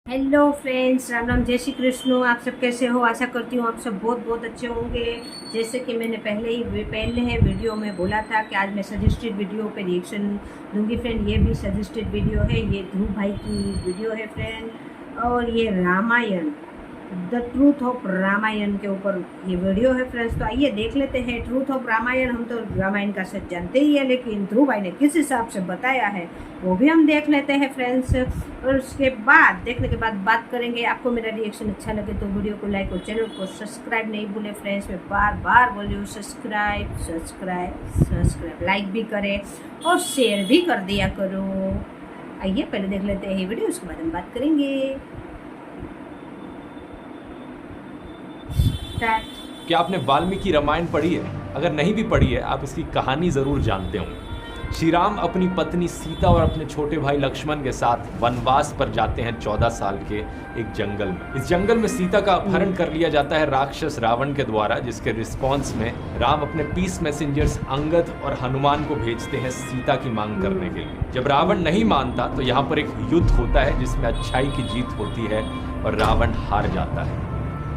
Hello friends, Ram Ram, जय श्री कृष्ण। आप सब कैसे हो? आशा करती हूँ आप सब बहुत बहुत अच्छे होंगे। जैसे कि मैंने पहले वीडियो में बोला था कि आज मैं सजेस्टेड वीडियो पे रिएक्शन दूंगी फ्रेंड। ये भी सजेस्टेड वीडियो है, ये ध्रुव भाई की वीडियो है फ्रेंड। और ये Ramayana, the truth of Ramayana के ऊपर ये वीडियो है फ्रेंड्स। तो आइए देख लेते हैं ट्रूथ ऑफ रामायण। हम तो रामायण का सच जानते ही है, लेकिन ध्रुव भाई ने किस हिसाब से बताया है वो भी हम देख लेते हैं फ्रेंड्स। और उसके बाद देखने के बाद बात करेंगे। आपको मेरा रिएक्शन अच्छा लगे तो वीडियो को लाइक और चैनल को सब्सक्राइब नहीं भूले फ्रेंड्स। मैं बार बार बोल रही हूँ, सब्सक्राइब सब्सक्राइब सब्सक्राइब, लाइक भी करें और शेयर भी कर दिया करो। आइए पहले देख लेते हैं वीडियो, उसके बाद हम बात करेंगे। क्या आपने वाल्मीकि रामायण पढ़ी है? अगर नहीं भी पढ़ी है, आप इसकी कहानी जरूर जानते होंगे। श्री राम अपनी पत्नी सीता और अपने छोटे भाई लक्ष्मण के साथ वनवास पर जाते हैं 14 साल के एक जंगल में। इस जंगल में सीता का अपहरण कर लिया जाता है राक्षस रावण के द्वारा, जिसके रिस्पॉन्स में राम अपने पीस मैसेंजर्स अंगद और हनुमान को भेजते हैं सीता की मांग करने के लिए। जब रावण नहीं मानता तो यहाँ पर एक युद्ध होता है जिसमें अच्छाई की जीत होती है और रावण हार जाता है।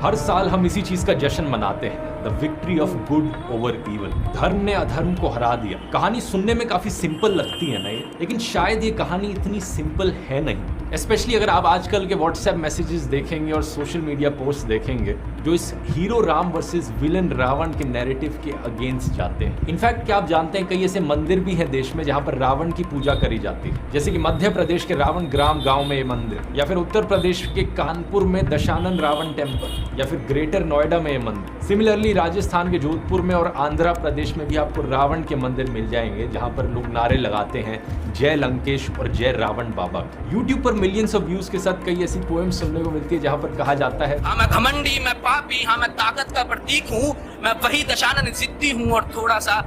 हर साल हम इसी चीज का जश्न मनाते हैं, the victory of good over evil. धर्म ने अधर्म को हरा दिया। कहानी सुनने में काफी सिंपल लगती है ना ये, लेकिन शायद ये कहानी इतनी सिंपल है नहीं। स्पेशली अगर आप आजकल के व्हाट्सएप मैसेजेस देखेंगे और सोशल मीडिया पोस्ट देखेंगे जो इस hero Ram versus villain Ravana के नैरेटिव के अगेंस्ट जाते हैं। इनफैक्ट क्या आप जानते हैं, कई ऐसे मंदिर भी हैं देश में जहां पर रावण की पूजा करी जाती है। जैसे कि मध्य प्रदेश के रावण ग्राम गांव में ये मंदिर, या फिर उत्तर प्रदेश के कानपुर में दशानन रावण टेम्पल, या फिर ग्रेटर नोएडा में ये मंदिर। सिमिलरली राजस्थान के जोधपुर में और आंध्र प्रदेश में भी आपको रावण के मंदिर मिल जाएंगे जहां पर लोग नारे लगाते हैं जय लंकेश और जय रावण बाबा। यूट्यूब पर मिलियंस ऑफ व्यूज के साथ कई ऐसी पोएम सुनने को मिलती है जहां पर कहा जाता है, हाँ मैं घमंडी, मैं पापी, हाँ मैं ताकत का प्रतीक हूँ, मैं वही दशानन जिद्दी हूँ और थोड़ा सा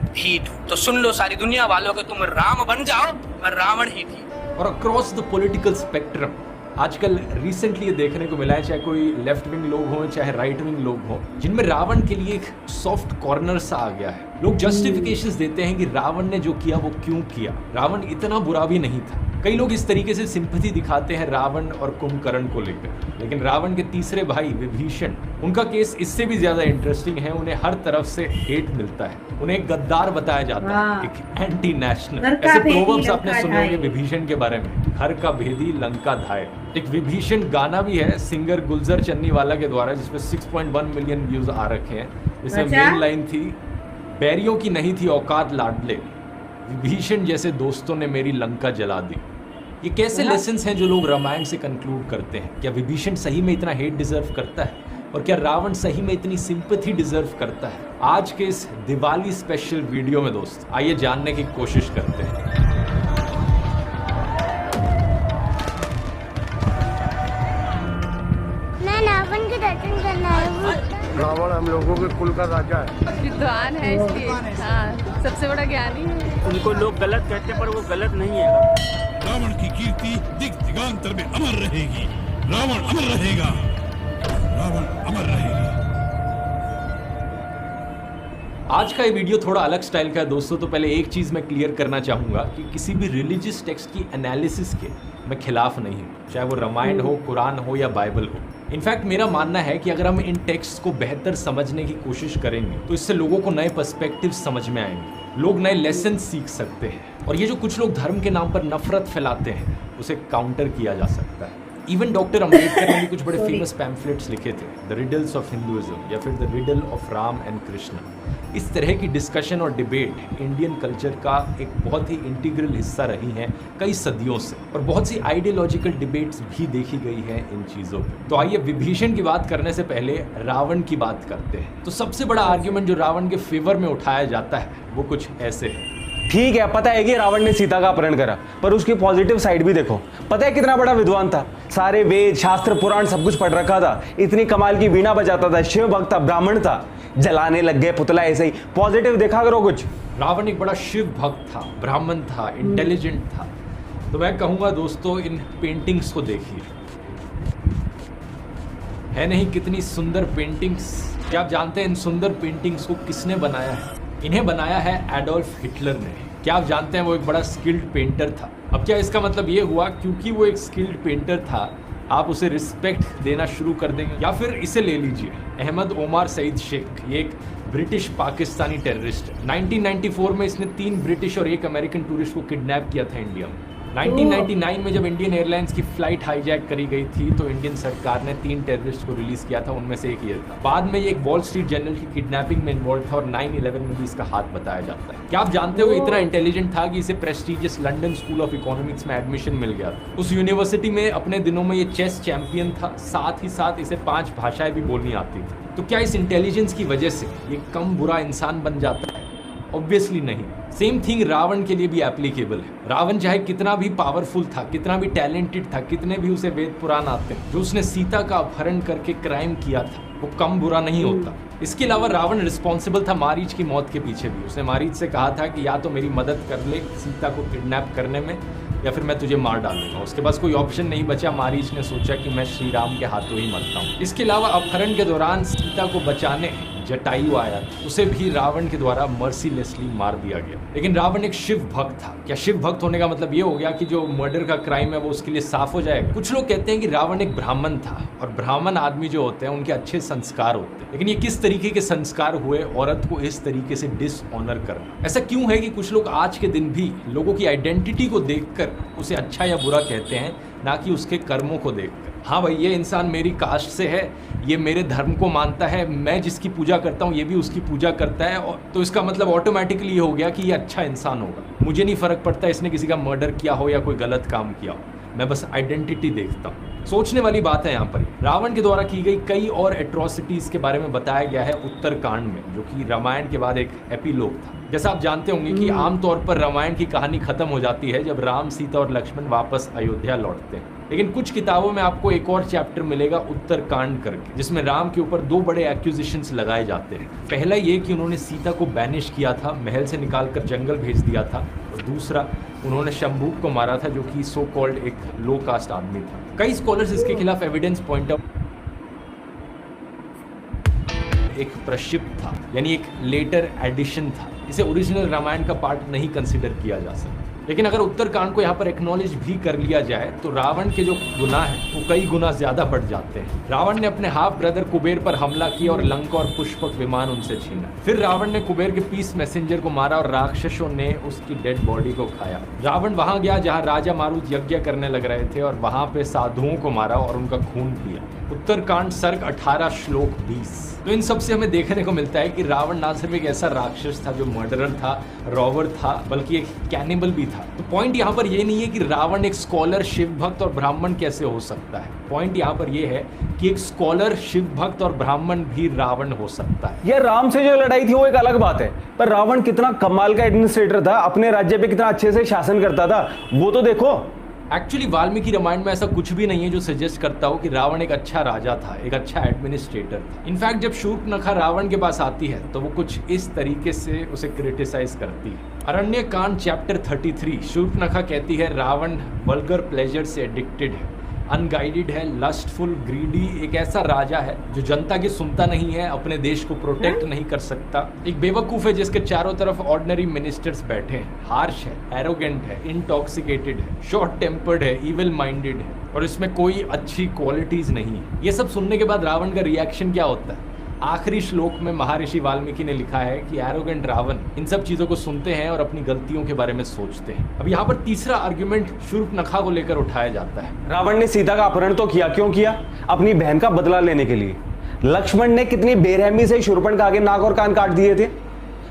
ढीठ हूँ। तो सुन लो सारी दुनिया वालों के, तुम राम बन जाओ, मैं रावण ही थी। और अक्रॉस द पॉलिटिकल स्पेक्ट्रम आजकल रिसेंटली ये देखने को मिला है, चाहे कोई लेफ्ट विंग लोग हों चाहे राइट विंग लोग हों, जिनमें रावण के लिए एक सॉफ्ट कॉर्नर सा आ गया है। लोग जस्टिफिकेशंस देते हैं कि रावण ने जो किया वो क्यों किया, रावण इतना बुरा भी नहीं था। कई लोग इस तरीके से सिंपैथी दिखाते हैं रावण और कुंभकर्ण को लेकर, लेकिन रावण के तीसरे भाई विभीषण, उनका केस इससे भी ज्यादा इंटरेस्टिंग है। उन्हें हर तरफ से हेट मिलता है, उन्हें एक गद्दार बताया जाता है, एक एंटी नेशनल। ऐसे प्रोवर्ब्स आपने सुने होंगे विभीषण के बारे में, घर का भेदी लंका धाय। एक विभीषण गाना भी है सिंगर गुलजार चन्नीवाला के द्वारा, जिसमें 6.1 मिलियन व्यूज आ रखे हैं। इसमें मेन लाइन थी, बैरियों की नहीं थी औकात लाडले, विभीषण जैसे दोस्तों ने मेरी लंका जला दी। ये कैसे लेसन्स हैं जो लोग रामायण से कंक्लूड करते हैं? क्या विभीषण सही में इतना हेट डिजर्व करता है? और क्या रावण सही में इतनी सिंपैथी डिजर्व करता है? आज के इस दिवाली स्पेशल वीडियो में दोस्त आइए जानने की कोशिश करते हैं। रावण के दर्शन करना है। रावण हम लोगों के कुल का राजा है, विद्वान है इसलिए, हाँ सबसे बड़ा ज्ञानी है। उनको लोग गलत कहते हैं पर वो गलत नहीं है। रावण की कीर्ति दिग दिगांतर में अमर रहेगी। रावण अमर रहेगा, रावण अमर रहेगा। आज का ये वीडियो थोड़ा अलग स्टाइल का है दोस्तों। तो पहले एक चीज़ मैं क्लियर करना चाहूँगा कि किसी भी रिलीजियस टेक्स्ट की एनालिसिस के मैं खिलाफ नहीं हूँ, चाहे वो रामायण हो, कुरान हो या बाइबल हो। इनफैक्ट मेरा मानना है कि अगर हम इन टेक्स्ट को बेहतर समझने की कोशिश करेंगे तो इससे लोगों को नए पर्सपेक्टिव समझ में आएंगे, लोग नए लेसन सीख सकते हैं। और ये जो कुछ लोग धर्म के नाम पर नफरत फैलाते हैं उसे काउंटर किया जा सकता है। इवन डॉक्टर अम्बेडकर ने भी कुछ बड़े फेमस पैम्फलेट्स लिखे थे, द रिडल्स ऑफ हिंदुइज्म या फिर the riddle of Ram and Krishna. इस तरह की डिस्कशन और डिबेट इंडियन कल्चर का एक बहुत ही इंटीग्रल हिस्सा रही हैं कई सदियों से, और बहुत सी आइडियोलॉजिकल डिबेट्स भी देखी गई हैं इन चीज़ों पे। तो आइए विभीषण की बात करने से पहले रावण की बात करते हैं। तो सबसे बड़ा आर्ग्यूमेंट जो रावण के फेवर में उठाया जाता है वो कुछ ऐसे है। ठीक है, पता है कि रावण ने सीता का अपहरण करा, पर उसकी पॉजिटिव साइड भी देखो। पता है कितना बड़ा विद्वान था, सारे वेद शास्त्र पुराण सब कुछ पढ़ रखा था, इतनी कमाल की वीणा बजाता था, शिव भक्त था, ब्राह्मण था, जलाने लग गए पुतला ऐसे ही। पॉजिटिव देखा करो कुछ। रावण एक बड़ा शिव भक्त था, ब्राह्मण था, इंटेलिजेंट था। तो मैं कहूँगा दोस्तों, इन पेंटिंग्स को देखिए, है नहीं कितनी सुंदर पेंटिंग्स। क्या आप जानते हैं इन सुंदर पेंटिंग्स को किसने बनाया है? इन्हें बनाया है एडोल्फ हिटलर ने। क्या आप जानते हैं वो एक बड़ा स्किल्ड पेंटर था। अब क्या इसका मतलब ये हुआ क्योंकि वो एक स्किल्ड पेंटर था आप उसे रिस्पेक्ट देना शुरू कर देंगे। या फिर इसे ले लीजिए, अहमद ओमर सईद शेख, ये एक ब्रिटिश पाकिस्तानी टेररिस्ट है। 1994 में इसने 3 ब्रिटिश और 1 अमेरिकन टूरिस्ट को किडनैप किया था इंडिया में। 1999 में जब इंडियन एयरलाइंस की फ्लाइट हाईजैक करी गई थी तो इंडियन सरकार ने 3 टेररिस्ट को रिलीज किया था, उनमें से एक ये था। बाद में ये एक वॉल स्ट्रीट जर्नल की किडनैपिंग में इन्वॉल्व था और 9/11 में भी इसका हाथ बताया जाता है। क्या आप जानते हो इतना इंटेलिजेंट था कि इसे prestigious London school of economics में एडमिशन मिल गया था। उस यूनिवर्सिटी में अपने दिनों में ये चेस चैंपियन था, साथ ही साथ इसे 5 भाषाएं भी बोलनी आती थी। तो क्या इस इंटेलिजेंस की वजह से ये कम बुरा इंसान बन जाता है? ऑब्वियसली नहीं। सेम थिंग रावण के लिए भी एप्लीकेबल है। रावण चाहे कितना भी पावरफुल था, कितना भी टैलेंटेड था, कितने भी उसे वेद पुराण आते हैं, जो उसने सीता का अपहरण करके क्राइम किया था वो कम बुरा नहीं होता। इसके अलावा रावण रिस्पॉन्सिबल था मारीच की मौत के पीछे भी। उसने मारीच से कहा था कि या तो मेरी मदद कर ले सीता को किडनैप करने में या फिर मैं तुझे मार डालूंगा। उसके पास कोई ऑप्शन नहीं बचा। मारीच ने सोचा कि मैं श्री राम के हाथों ही मरता हूँ। इसके अलावा अपहरण के दौरान सीता को बचाने जटायु आया, उसे भी रावण के द्वारा मर्सीलेसली मार दिया गया। लेकिन रावण एक शिव भक्त था। क्या शिव भक्त होने का मतलब ये हो गया कि जो मर्डर का क्राइम है वो उसके लिए साफ हो जाएगा? कुछ लोग कहते हैं कि रावण एक ब्राह्मण था और ब्राह्मण आदमी जो होते हैं उनके अच्छे संस्कार होते हैं। लेकिन ये किस तरीके के संस्कार हुए औरत को इस तरीके से डिसऑनर करना? ऐसा क्यों है कि कुछ लोग आज के दिन भी लोगों की आइडेंटिटी को देखकर उसे अच्छा या बुरा कहते हैं, ना कि उसके कर्मों को देखकर? हाँ भाई, ये इंसान मेरी कास्ट से है, ये मेरे धर्म को मानता है, मैं जिसकी पूजा करता हूँ ये भी उसकी पूजा करता है, और तो इसका मतलब ऑटोमेटिकली ये हो गया कि ये अच्छा इंसान होगा। मुझे नहीं फर्क पड़ता इसने किसी का मर्डर किया हो या कोई गलत काम किया हो, मैं बस आइडेंटिटी देखता हूँ। सोचने वाली बात है यहाँ पर। रावण के द्वारा की गई कई और एट्रोसिटीज के बारे में बताया गया है उत्तरकांड में, जो कि रामायण के बाद एक एपिलोग था। जैसा आप जानते होंगे कि आमतौर पर रामायण की कहानी खत्म हो जाती है जब राम, सीता और लक्ष्मण वापस अयोध्या लौटते हैं। लेकिन कुछ किताबों में आपको एक और चैप्टर मिलेगा उत्तरकांड करके, जिसमें राम के ऊपर 2 बड़े एक्यूजिशंस लगाए जाते हैं। पहला ये कि उन्होंने सीता को बैनिश किया था, महल से निकालकर जंगल भेज दिया था, और दूसरा उन्होंने शंभूक को मारा था, जो कि सो कॉल्ड एक लो कास्ट आदमी था। कई स्कॉलर्स इसके खिलाफ एविडेंस पॉइंट आउट एक प्रक्षिप्त था, यानी एक लेटर एडिशन था। इसे ओरिजिनल रामायण का पार्ट नहीं कंसिडर किया जा सकता। लेकिन अगर उत्तरकांड को यहाँ पर एक्नॉलेज भी कर लिया जाए तो रावण के जो गुनाह हैं वो कई गुना ज्यादा बढ़ जाते हैं। रावण ने अपने हाफ ब्रदर कुबेर पर हमला किया और लंका और पुष्पक विमान उनसे छीना। फिर रावण ने कुबेर के पीस मैसेंजर को मारा और राक्षसों ने उसकी डेड बॉडी को खाया। रावण वहां गया जहां राजा मारुत यज्ञ करने लग रहे थे और वहां पे साधुओं को मारा और उनका खून पिया। उत्तरकांड सर्ग 18 श्लोक 20। तो इन सब से हमें देखने को मिलता है कि रावण ना सिर्फ एक ऐसा राक्षस था जो मर्डरर था, रॉबर था, बल्कि एक कैनिबल भी था। तो पॉइंट यहाँ पर ये नहीं है कि रावण एक स्कॉलर, शिव भक्त और ब्राह्मण कैसे हो सकता है। पॉइंट यहाँ पर ये है कि एक स्कॉलर, शिव भक्त और ब्राह्मण भी रावण हो सकता है। ये राम से जो लड़ाई थी वो एक अलग बात है, पर रावण कितना कमाल का एडमिनिस्ट्रेटर था, अपने राज्य पे कितना अच्छे से शासन करता था, वो तो देखो। एक्चुअली वाल्मीकि रामायण में ऐसा कुछ भी नहीं है जो सजेस्ट करता हो कि रावण एक अच्छा राजा था, एक अच्छा एडमिनिस्ट्रेटर था। इनफैक्ट जब शूर्पणखा रावण के पास आती है तो वो कुछ इस तरीके से उसे क्रिटिसाइज करती है। अरण्य कांड चैप्टर 33, शूर्पणखा कहती है रावण वल्गर प्लेजर से एडिक्टेड है, अनगाइडेड है, लस्टफुल, ग्रीडी, एक ऐसा राजा है जो जनता की सुनता नहीं है, अपने देश को प्रोटेक्ट नहीं कर सकता, एक बेवकूफ है जिसके चारों तरफ ऑर्डिनरी मिनिस्टर्स बैठे हैं, हार्श है, एरोगेंट है, इंटॉक्सिकेटेड है, शॉर्ट टेम्पर्ड है, इविल माइंडेड है और इसमें कोई अच्छी क्वालिटीज नहीं है। ये सब सुनने के बाद रावण का रिएक्शन क्या होता है? आखिरी श्लोक में महर्षि वाल्मीकि ने लिखा है कि एरोगेंट रावण इन सब चीजों को सुनते हैं और अपनी गलतियों के बारे में सोचते हैं। अब यहाँ पर तीसरा आर्गुमेंट शूर्पणखा को लेकर उठाया जाता है। रावण ने सीता का अपहरण तो किया, क्यों किया? अपनी बहन का बदला लेने के लिए। लक्ष्मण ने कितनी बेरहमी से शूर्पणखा के नाक और कान काट दिए थे।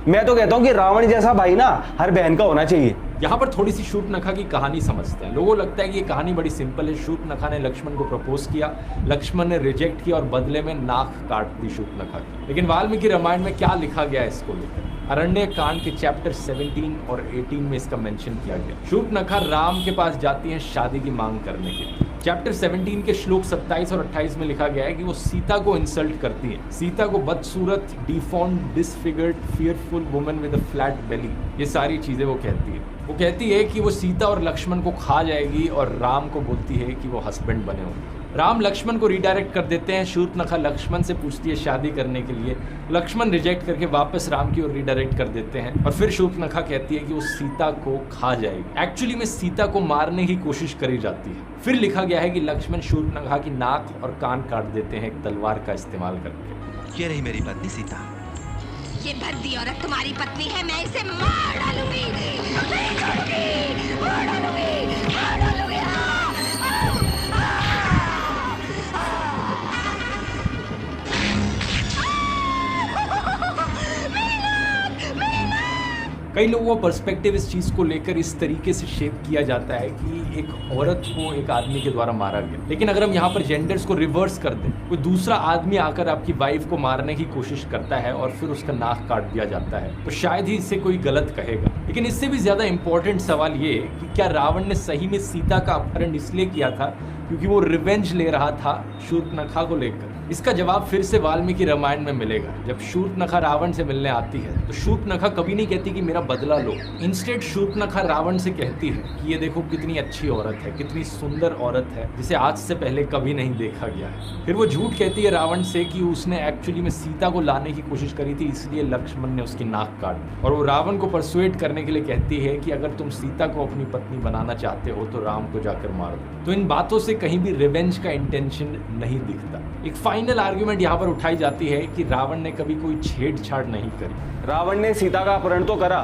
मैं तो कहता हूं कि रावण जैसा भाई ना हर बहन का होना चाहिए। यहाँ पर थोड़ी सी शूर्पणखा की कहानी समझते हैं। लोगों को लगता है कि ये कहानी बड़ी सिंपल है। शूर्पणखा ने लक्ष्मण को प्रपोज किया, लक्ष्मण ने रिजेक्ट किया और बदले में नाक काट दी शूर्पणखा की। लेकिन वाल्मीकि रामायण में क्या लिखा गया है इसको लेकर? अरण्य कांड के चैप्टर 17 और 18 में इसका मेंशन किया गया। शूर्पणखा राम के पास जाती है शादी की मांग करने के लिए। चैप्टर 17 के श्लोक 27 और 28 में लिखा गया है कि वो सीता को इंसल्ट करती है। सीता को बदसूरत, deformed, disfigured, fearful woman with a flat बेली, ये सारी चीजें वो कहती है। वो कहती है कि वो सीता और लक्ष्मण को खा जाएगी और राम को बोलती है कि वो हस्बैंड बने होंगे। राम लक्ष्मण को रिडायरेक्ट कर देते हैं। शूर्पणखा लक्ष्मण से पूछती है शादी करने के लिए, लक्ष्मण रिजेक्ट करके वापस राम की ओर रिडायरेक्ट कर देते हैं और फिर शूर्पणखा कहती है कि वो सीता को खा जाएगी। एक्चुअली में सीता को मारने की कोशिश करी जाती है। फिर लिखा गया है कि लक्ष्मण शूर्पणखा की नाक और कान काट देते हैं एक तलवार का इस्तेमाल करके। ये रही मेरी पत्नी सीता। ये भद्दी औरत तुम्हारी पत्नी है, मैं इसे मार डालूंगी, नहीं छोड़ूंगी, मार डालूंगी, मार डालूंगी। कई लोगों का पर्सपेक्टिव इस चीज़ को लेकर इस तरीके से शेप किया जाता है कि एक औरत को एक आदमी के द्वारा मारा गया। लेकिन अगर हम यहाँ पर जेंडर्स को रिवर्स कर दें, कोई दूसरा आदमी आकर आपकी वाइफ को मारने की कोशिश करता है और फिर उसका नाक काट दिया जाता है, तो शायद ही इससे कोई गलत कहेगा। लेकिन इससे भी ज़्यादा इंपॉर्टेंट सवाल ये कि क्या रावण ने सही में सीता का अपहरण इसलिए किया था क्योंकि वो रिवेंज ले रहा था शूर्पणखा को लेकर? इसका जवाब फिर से वाल्मीकि रामायण में मिलेगा। जब शूर्पणखा रावण से मिलने आती है तो शूर्पणखा कभी नहीं कहती कि मेरा बदला लो। इंस्टेड शूर्पणखा रावण से कहती है कि ये देखो कितनी अच्छी औरत है, कितनी सुंदर औरत है जिसे आज से पहले कभी नहीं देखा गया है। फिर वो झूठ कहती है रावण से कि उसने एक्चुअली में सीता को लाने की कोशिश करी थी, इसलिए लक्ष्मण ने उसकी नाक काट दी। और वो रावण को परसुएट करने के लिए कहती है कि अगर तुम सीता को अपनी पत्नी बनाना चाहते हो तो राम को जाकर मार दो। तो इन बातों से कहीं भी रिवेंज का इंटेंशन नहीं दिखता। एक फाइनल आर्ग्यूमेंट यहाँ पर उठाई जाती है कि रावण ने कभी कोई छेड़छाड़ नहीं करी। रावण ने सीता का अपहरण तो करा,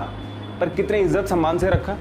पर कितने इज्जत सम्मान से रखा,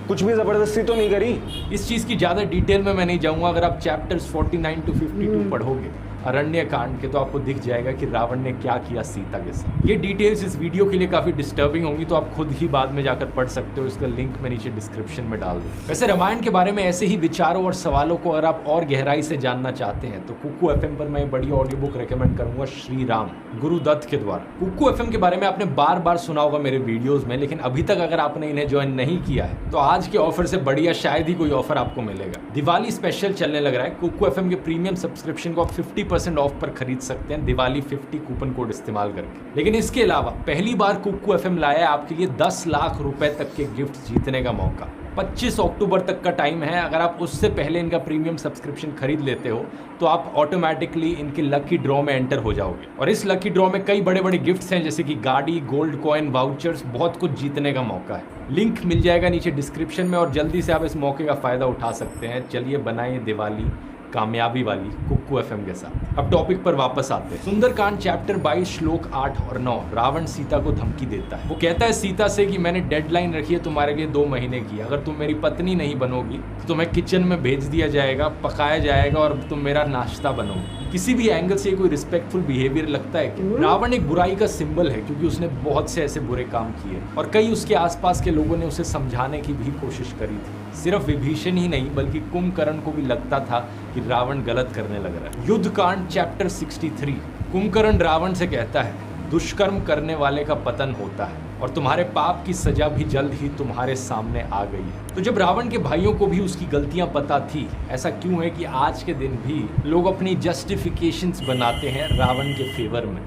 कुछ भी जबरदस्ती तो नहीं करी। इस चीज की ज्यादा डिटेल में मैं नहीं जाऊंगा। अगर आप चैप्टर्स 49 to 52 पढ़ोगे अरण्य कांड के तो आपको दिख जाएगा कि रावण ने क्या किया सीता के साथ। ये डिटेल्स इस वीडियो के लिए काफी डिस्टर्बिंग होंगी, तो आप खुद ही बाद में जाकर पढ़ सकते हो। इसका लिंक मैं नीचे डिस्क्रिप्शन में डाल दूँ। वैसे रामायण के बारे में ऐसे ही विचारों और सवालों को अगर आप और गहराई से जानना चाहते हैं तो कुकू FM पर मैं बड़ी ऑडियो बुक रिकमेंड करूंगा, श्री राम, गुरुदत्त के द्वारा। कुकू FM के बारे में आपने बार बार सुना होगा मेरे वीडियोज में, लेकिन अभी तक अगर आपने इन्हें ज्वाइन नहीं किया है तो आज के ऑफर से बढ़िया शायद ही कोई ऑफर आपको मिलेगा। दिवाली स्पेशल चलने लग रहा है। कुकू FM के प्रीमियम सब्सक्रिप्शन को आप 50% ऑफ पर खरीद सकते हैं दिवाली 50 कूपन कोड इस्तेमाल करके। लेकिन इसके अलावा पहली बार कुकू FM लाया है आपके लिए 10 लाख रुपए तक के गिफ्ट जीतने का मौका। 25 अक्टूबर तक का टाइम है। अगर आप उससे पहले इनका प्रीमियम सब्सक्रिप्शन खरीद लेते हो तो आप ऑटोमेटिकली इनके लकी ड्रॉ में एंटर हो जाओगे। और इस लकी ड्रॉ में कई बड़े बड़े गिफ्ट्स हैं, जैसे कि गाड़ी, गोल्ड कॉइन, वाउचर्स, बहुत कुछ जीतने का मौका है। लिंक मिल जाएगा नीचे डिस्क्रिप्शन में और जल्दी से आप इस मौके का फायदा उठा सकते हैं। चलिए बनाइए दिवाली कामयाबी वाली कुकू FM के साथ। अब टॉपिक पर वापस आते हैं। सुंदरकांड चैप्टर 22 श्लोक 8 और 9। रावण सीता को धमकी देता है। वो कहता है सीता से कि मैंने डेडलाइन रखी है तुम्हारे लिए 2 महीने की, अगर तुम मेरी पत्नी नहीं बनोगी तो तुम्हें किचन में भेज दिया जाएगा, पकाया जाएगा और तुम मेरा नाश्ता बनोगे। किसी भी एंगल से कोई रिस्पेक्टफुल बिहेवियर लगता है कि रावण एक बुराई का सिंबल है, क्योंकि उसने बहुत से ऐसे बुरे काम किए और कई उसके आसपास के लोगों ने उसे समझाने की भी कोशिश करी थी। सिर्फ विभीषण ही नहीं बल्कि कुंभकर्ण को भी लगता था कि रावण गलत करने लग रहा है। युद्ध कांड चैप्टर 63। कुंभकर्ण रावण से कहता है दुष्कर्म करने वाले का पतन होता है और तुम्हारे पाप की सजा भी जल्द ही तुम्हारे सामने आ गई है। तो जब रावण के भाइयों को भी उसकी गलतियां पता थी, ऐसा क्यों है कि आज के दिन भी लोग अपनी जस्टिफिकेशंस बनाते हैं रावण के फेवर में?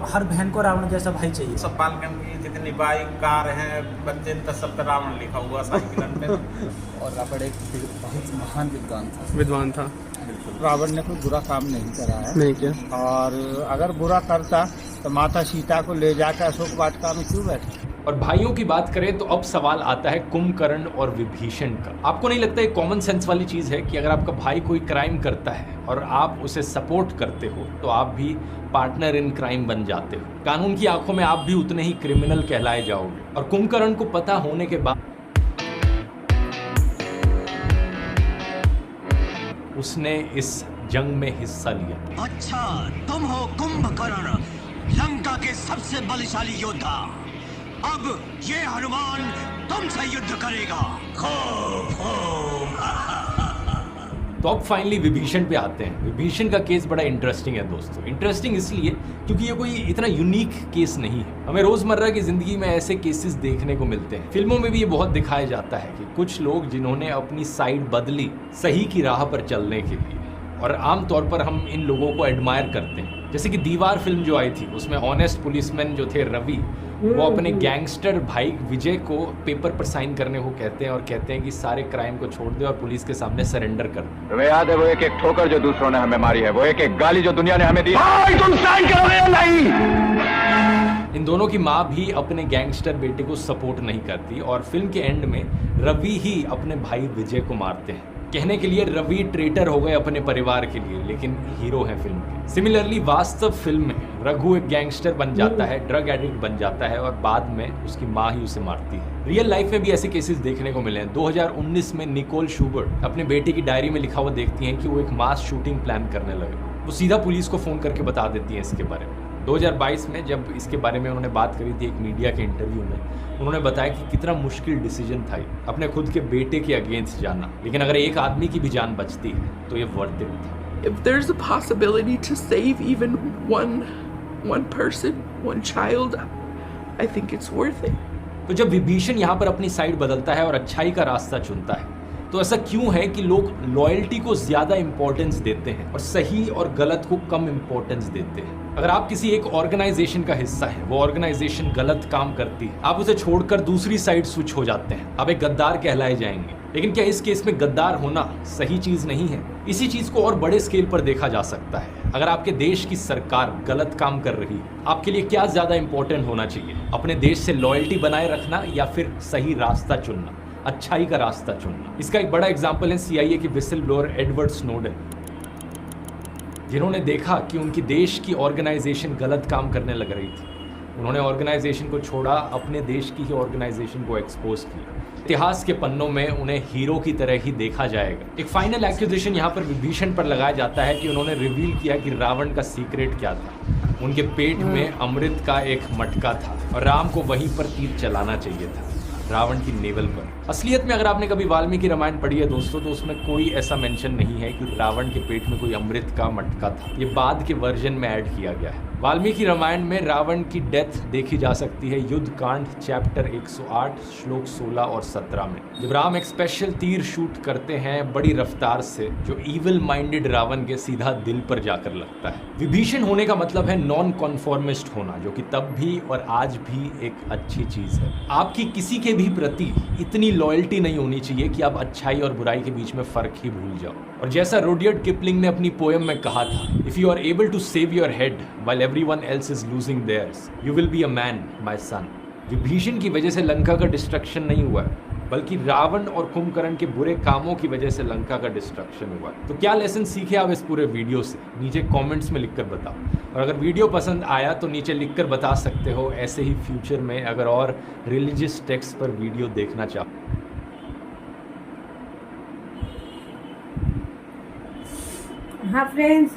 हर बहन को रावण जैसा भाई चाहिए। सब पालगन की जितनी बाइक, कार हैं, बच्चे, सब पे रावण लिखा हुआ साइकिल पे। और रावण एक बहुत महान विद्वान था। रावण ने कोई बुरा काम नहीं करा है, नहीं किया। और अगर बुरा करता तो माता सीता को ले जाकर अशोक वाटिका में क्यों बैठे? और भाइयों की बात करें तो अब सवाल आता है कुंभकर्ण और विभीषण का। आपको नहीं लगता एक कॉमन सेंस वाली चीज है कि अगर आपका भाई कोई क्राइम करता है और आप उसे सपोर्ट करते हो तो आप भी पार्टनर इन क्राइम बन जाते हो। कानून की आंखों में आप भी उतने ही क्रिमिनल कहलाए जाओगे। और कुंभकर्ण को पता होने के बाद उसने इस जंग में हिस्सा लिया। अच्छा, तुम हो कुंभकर्ण, लंका के सबसे बलशाली योद्धा। अब ये हनुमान तुमसे युद्ध करेगा। तो अब फाइनली विभीषण पे आते हैं। विभीषण का केस बड़ा इंटरेस्टिंग है दोस्तों। इंटरेस्टिंग इसलिए क्योंकि ये कोई इतना यूनिक केस नहीं है। हमें रोजमर्रा की जिंदगी में ऐसे केसेस देखने को मिलते हैं। फिल्मों में भी ये बहुत दिखाया जाता है कि कुछ लोग जिन्होंने अपनी साइड बदली सही की राह पर चलने के लिए, और आमतौर पर हम इन लोगों को एडमायर करते हैं। जैसे कि दीवार फिल्म जो आई थी उसमें ऑनेस्ट पुलिसमैन जो थे रवि, वो अपने गैंगस्टर भाई विजय को पेपर पर साइन करने को कहते हैं और कहते हैं कि सारे क्राइम को छोड़ दे और पुलिस के सामने सरेंडर कर दे। तुम्हें याद है वो एक एक ठोकर जो दूसरों ने हमें मारी है, वो एक एक गाली जो दुनिया ने हमें दी, भाई तुम साइन करोगे या नहीं? इन दोनों की माँ भी अपने गैंगस्टर बेटे को सपोर्ट नहीं करती और फिल्म के एंड में रवि ही अपने भाई विजय को मारते हैं। कहने के लिए रवि ट्रेटर हो गए अपने परिवार के लिए, लेकिन हीरो है फिल्म के। सिमिलरली वास्तव फिल्म में रघु एक गैंगस्टर बन जाता है, ड्रग एडिक्ट बन जाता है और बाद में उसकी माँ ही उसे मारती है। रियल लाइफ में भी ऐसे केसेस देखने को मिले हैं। 2019 में निकोल शूबर्ट अपने बेटे की डायरी में लिखा हुआ देखती हैं कि वो एक मास शूटिंग प्लान करने लगे। वो सीधा पुलिस को फोन करके बता देती हैं इसके बारे में। 2022 में जब इसके बारे में उन्होंने बात करी थी एक मीडिया के इंटरव्यू में, उन्होंने बताया कि कितना मुश्किल डिसीजन था अपने खुद के बेटे के अगेंस्ट जाना, लेकिन अगर एक आदमी की भी जान बचती है तो ये वर्थ इट था। If there's a possibility to save even one person, one child, I think it's worth it. तो जब विभीषण यहाँ पर अपनी साइड बदलता है और अच्छाई का रास्ता चुनता है, तो ऐसा क्यों है कि लोग लॉयल्टी को ज्यादा इंपॉर्टेंस देते हैं और सही और गलत को कम इंपॉर्टेंस देते हैं? अगर आप किसी एक ऑर्गेनाइजेशन का हिस्सा है, वो ऑर्गेनाइजेशन गलत काम करती है, आप उसे छोड़कर दूसरी साइड स्विच हो जाते हैं, आप एक गद्दार कहलाए जाएंगे। लेकिन क्या इस केस में गद्दार होना सही चीज नहीं है? इसी चीज को और बड़े स्केल पर देखा जा सकता है। अगर आपके देश की सरकार गलत काम कर रही है, आपके लिए क्या ज्यादा इंपॉर्टेंट होना चाहिए? अपने देश से लॉयल्टी बनाए रखना या फिर सही रास्ता चुनना, अच्छाई का रास्ता चुनना? इसका एक बड़ा एग्जाम्पल है CIA के विसल ब्लोअर एडवर्ड स्नोडेन, जिन्होंने देखा कि उनकी देश की ऑर्गेनाइजेशन गलत काम करने लग रही थी। उन्होंने ऑर्गेनाइजेशन को छोड़ा, अपने देश की ही ऑर्गेनाइजेशन को एक्सपोज किया। इतिहास के पन्नों में उन्हें हीरो की तरह ही देखा जाएगा। एक फाइनल एक्यूजेशन यहाँ पर विभीषण पर लगाया जाता है कि उन्होंने रिवील किया कि रावण का सीक्रेट क्या था। उनके पेट में अमृत का एक मटका था और राम को वहीं पर तीर चलाना चाहिए था, रावण की नेवल पर। असलियत में अगर आपने कभी वाल्मीकि रामायण पढ़ी है दोस्तों, तो उसमें कोई ऐसा मेंशन नहीं है कि रावण के पेट में कोई अमृत का मटका था। ये बाद के वर्जन में ऐड किया गया है। वाल्मीकि रामायण में रावण की डेथ देखी जा सकती है युद्ध कांड चैप्टर 108 श्लोक 16 और 17 में, जब राम एक स्पेशल तीर शूट करते हैं बड़ी रफ्तार से, जो इविल माइंडेड रावण के सीधा दिल पर जाकर लगता है। विभीषण होने का मतलब है नॉन कॉन्फॉर्मिस्ट होना, जो कि तब भी और आज भी एक अच्छी चीज है। आपकी किसी के भी प्रति इतनी लॉयल्टी नहीं होनी चाहिए कि आप अच्छाई और बुराई के बीच में फर्क ही भूल जाओ। और जैसा रुडयार्ड किपलिंग ने अपनी पोएम में कहा था, if you are able to save your head while everyone else is losing theirs, you will be a man my son. Vibhishan की वजह से लंका का डिस्ट्रक्शन नहीं हुआ है, बल्कि रावण और कुंभकर्ण के बुरे कामों की वजह से लंका का डिस्ट्रक्शन हुआ। तो क्या लेसन सीखे आप इस पूरे वीडियो से? नीचे कमेंट्स में लिखकर बताओ। और अगर वीडियो पसंद आया तो नीचे लिखकर बता सकते हो। ऐसे ही फ्यूचर में अगर और रिलीजियस टेक्स्ट पर वीडियो देखना चाहो। हाँ फ्रेंड्स,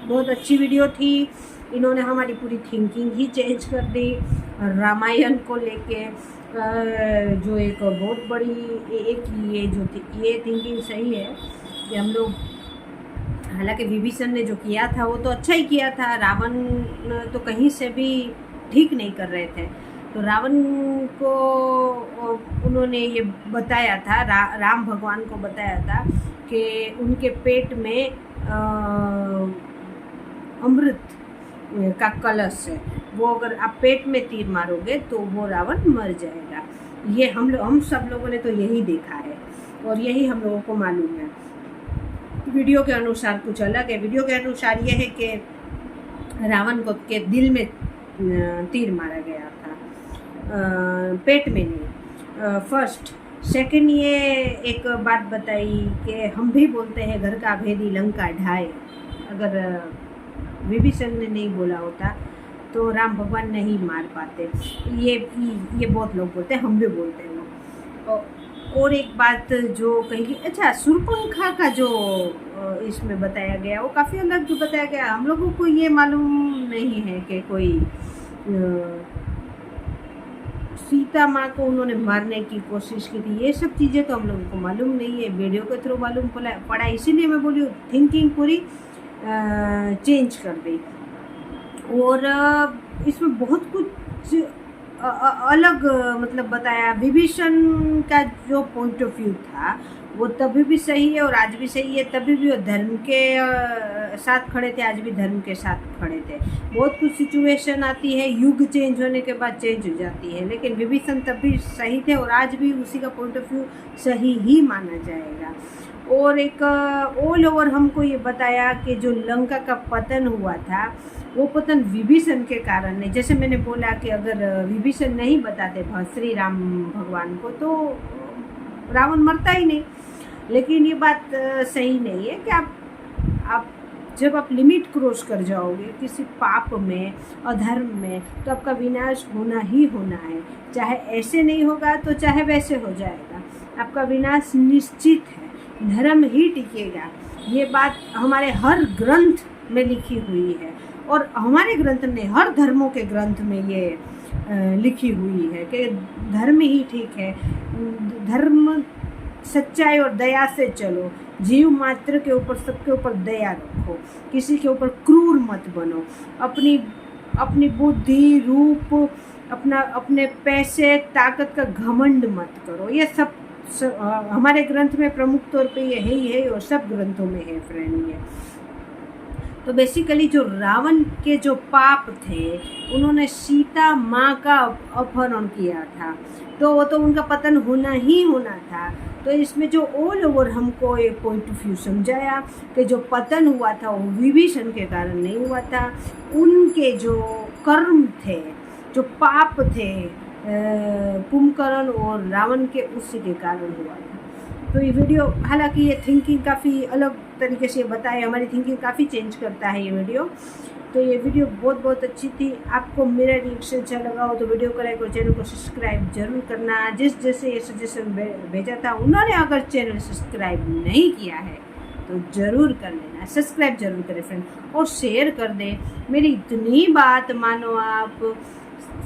बहुत अच्छी वीडियो थी। इन्होंने हमारी पूरी थिंकिंग ही चेंज कर दी रामायण को लेके। जो एक बहुत बड़ी एक ये थिंकिंग सही है कि हम लोग, हालांकि विभीषण ने जो किया था वो तो अच्छा ही किया था, रावण तो कहीं से भी ठीक नहीं कर रहे थे। तो रावण को उन्होंने ये बताया था, राम भगवान को बताया था कि उनके पेट में अमृत का कलश है, वो अगर आप पेट में तीर मारोगे तो वो रावण मर जाएगा। ये हम सब लोगों ने तो यही देखा है और यही हम लोगों को मालूम है। वीडियो के अनुसार कुछ अलग है। वीडियो के अनुसार ये है कि रावण को के दिल में तीर मारा गया था, पेट में नहीं। फर्स्ट सेकंड, ये एक बात बताई कि हम भी बोलते हैं घर का भेदी लंका ढाए। अगर विभीषण ने नहीं बोला होता तो राम भगवान नहीं मार पाते। ये बहुत लोग बोलते हैं, हम भी बोलते हैं। और एक बात जो कही, अच्छा शूर्पणखा का जो इसमें बताया गया वो काफ़ी अलग जो बताया गया। हम लोगों को ये मालूम नहीं है कि कोई सीता माँ को उन्होंने मारने की कोशिश की थी। ये सब चीज़ें तो हम लोगों को मालूम नहीं है, वीडियो के थ्रू मालूम पड़ा। इसीलिए मैं बोली थिंकिंग पूरी चेंज कर दी। और इसमें बहुत कुछ अलग मतलब बताया। विभीषण का जो पॉइंट ऑफ व्यू था वो तभी भी सही है और आज भी सही है। तभी भी वो धर्म के साथ खड़े थे, आज भी धर्म के साथ खड़े थे। बहुत कुछ सिचुएशन आती है, युग चेंज होने के बाद चेंज हो जाती है, लेकिन विभीषण तब भी सही थे और आज भी उसी का पॉइंट ऑफ व्यू सही ही माना जाएगा। और एक ऑल ओवर हमको ये बताया कि जो लंका का पतन हुआ था वो पतन विभीषण के कारण नहीं। जैसे मैंने बोला कि अगर विभीषण नहीं बताते श्री राम भगवान को तो रावण मरता ही नहीं, लेकिन ये बात सही नहीं है कि आप जब आप लिमिट क्रॉस कर जाओगे किसी पाप में, अधर्म में, तो आपका विनाश होना ही होना है। चाहे ऐसे नहीं होगा तो चाहे वैसे हो जाएगा, आपका विनाश निश्चित है। धर्म ही टिकेगा, ये बात हमारे हर ग्रंथ में लिखी हुई है और हमारे ग्रंथ में, हर धर्मों के ग्रंथ में ये लिखी हुई है कि धर्म ही ठीक है। धर्म, सच्चाई और दया से चलो, जीव मात्र के ऊपर, सबके ऊपर दया रखो, किसी के ऊपर क्रूर मत बनो, अपनी बुद्धि, रूप, अपने पैसे, ताकत का घमंड मत करो। ये सब हमारे ग्रंथ में प्रमुख तौर पे ये है ही है और सब ग्रंथों में है फ्रेंड ये। तो बेसिकली जो रावण के जो पाप थे, उन्होंने सीता माँ का अपहरण किया था, तो वो तो उनका पतन होना ही होना था। तो इसमें जो ऑल ओवर हमको एक पॉइंट ऑफ व्यू समझाया कि जो पतन हुआ था वो विभीषण के कारण नहीं हुआ था, उनके जो कर्म थे, जो पाप थे, कुंभकर्ण और रावण के, उसी के कारण हुआ था। तो ये वीडियो, हालांकि ये थिंकिंग काफ़ी अलग तरीके से बताए, हमारी थिंकिंग काफ़ी चेंज करता है ये वीडियो। तो ये वीडियो बहुत बहुत अच्छी थी। आपको मेरा रिएक्शन अच्छा लगा हो तो वीडियो को लाइक और चैनल को सब्सक्राइब जरूर करना। जैसे ये सजेशन भेजा था, उन्होंने अगर चैनल सब्सक्राइब नहीं किया है तो ज़रूर कर लेना, सब्सक्राइब जरूर करें फ्रेंड, और शेयर कर दें। मेरी इतनी बात मानो आप,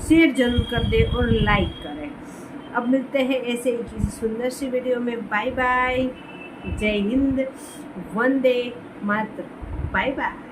शेयर जरूर कर दें और लाइक करें। अब मिलते हैं ऐसे ही किसी सुंदर सी वीडियो में। बाय बाय, जय हिंद, वंदे मातरम, बाय बाय।